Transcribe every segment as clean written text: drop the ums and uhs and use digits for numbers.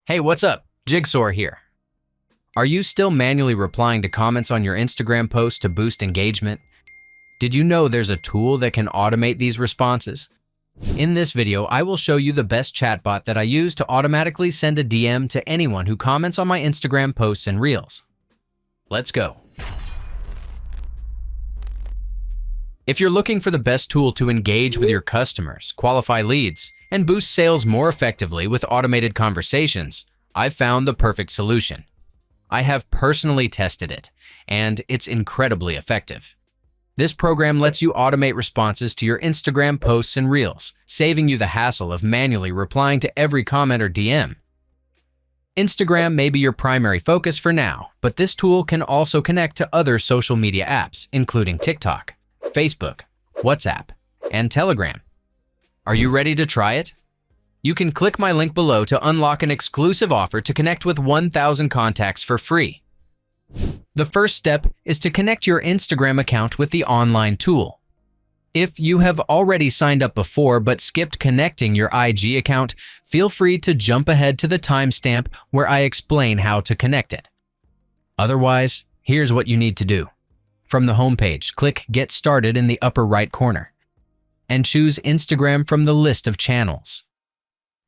Hey, what's up? Jigsaw here. Are you still manually replying to comments on your Instagram posts to boost engagement? Did you know there's a tool that can automate these responses? In this video, I will show you the best chatbot that I use to automatically send a DM to anyone who comments on my Instagram posts and Reels. Let's go. If you're looking for the best tool to engage with your customers, qualify leads, and boost sales more effectively with automated conversations, I've found the perfect solution. I have personally tested it, and it's incredibly effective. This program lets you automate responses to your Instagram posts and Reels, saving you the hassle of manually replying to every comment or DM. Instagram may be your primary focus for now, but this tool can also connect to other social media apps, including TikTok, Facebook, WhatsApp, and Telegram. Are you ready to try it? You can click my link below to unlock an exclusive offer to connect with 1,000 contacts for free. The first step is to connect your Instagram account with the online tool. If you have already signed up before but skipped connecting your IG account, feel free to jump ahead to the timestamp where I explain how to connect it. Otherwise, here's what you need to do. From the homepage, click Get Started in the upper right corner, and choose Instagram from the list of channels.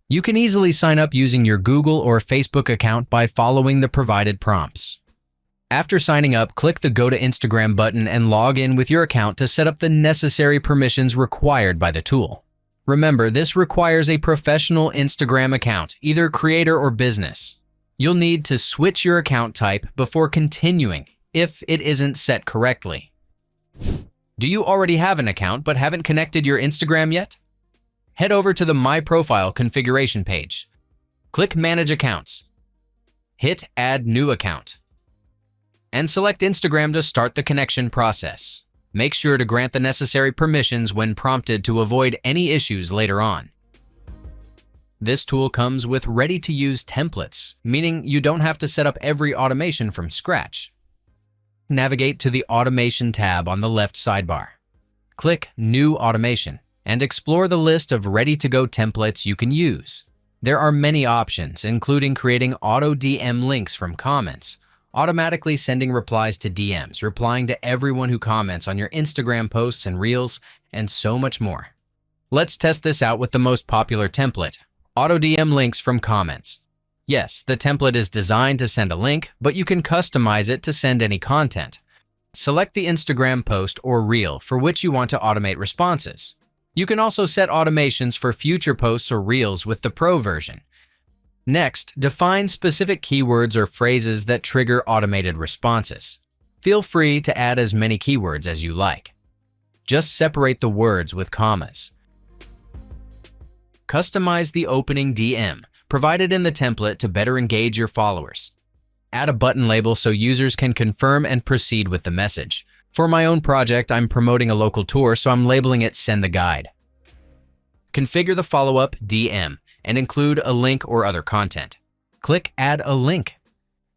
You can easily sign up using your Google or Facebook account by following the provided prompts. After signing up, click the Go to Instagram button and log in with your account to set up the necessary permissions required by the tool. Remember, this requires a professional Instagram account, either creator or business. You'll need to switch your account type before continuing if it isn't set correctly. Do you already have an account but haven't connected your Instagram yet? Head over to the My Profile configuration page. Click Manage Accounts. Hit Add New Account, and select Instagram to start the connection process. Make sure to grant the necessary permissions when prompted to avoid any issues later on. This tool comes with ready-to-use templates, meaning you don't have to set up every automation from scratch. Navigate to the Automation tab on the left sidebar. Click New Automation and explore the list of ready-to-go templates you can use. There are many options, including creating auto DM links from comments, automatically sending replies to DMs, replying to everyone who comments on your Instagram posts and Reels, and so much more. Let's test this out with the most popular template, auto DM links from comments. Yes, the template is designed to send a link, but you can customize it to send any content. Select the Instagram post or Reel for which you want to automate responses. You can also set automations for future posts or Reels with the Pro version. Next, define specific keywords or phrases that trigger automated responses. Feel free to add as many keywords as you like. Just separate the words with commas. Customize the opening DM provided in the template to better engage your followers. Add a button label so users can confirm and proceed with the message. For my own project, I'm promoting a local tour, so I'm labeling it Send the Guide. Configure the follow-up DM and include a link or other content. Click Add a Link.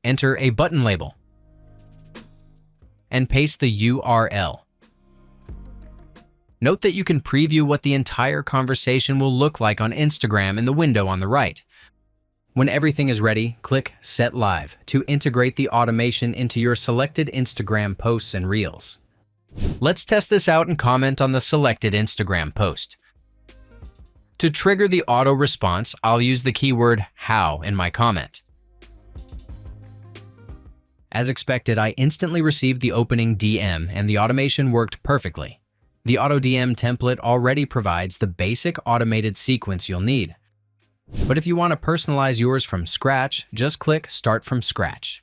Enter a button label and paste the URL. Note that you can preview what the entire conversation will look like on Instagram in the window on the right. When everything is ready, click Set Live to integrate the automation into your selected Instagram posts and Reels. Let's test this out and comment on the selected Instagram post. To trigger the auto response, I'll use the keyword how in my comment. As expected, I instantly received the opening DM and the automation worked perfectly. The auto DM template already provides the basic automated sequence you'll need. But if you want to personalize yours from scratch, just click Start from Scratch.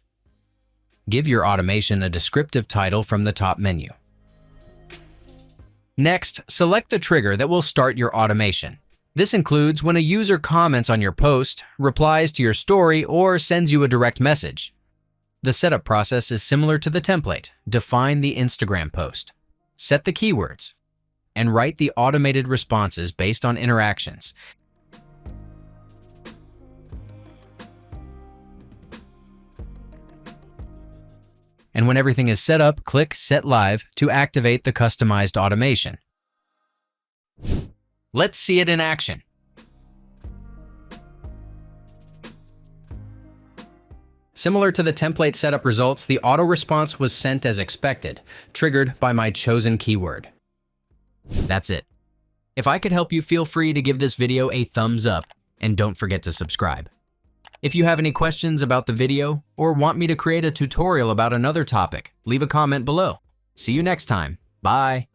Give your automation a descriptive title from the top menu. Next, select the trigger that will start your automation. This includes when a user comments on your post, replies to your story, or sends you a direct message. The setup process is similar to the template. Define the Instagram post, set the keywords, and write the automated responses based on interactions. And when everything is set up, click Set Live to activate the customized automation. Let's see it in action. Similar to the template setup results, the auto response was sent as expected, triggered by my chosen keyword. That's it. If I could help you, feel free to give this video a thumbs up, and don't forget to subscribe. If you have any questions about the video or want me to create a tutorial about another topic, leave a comment below. See you next time. Bye.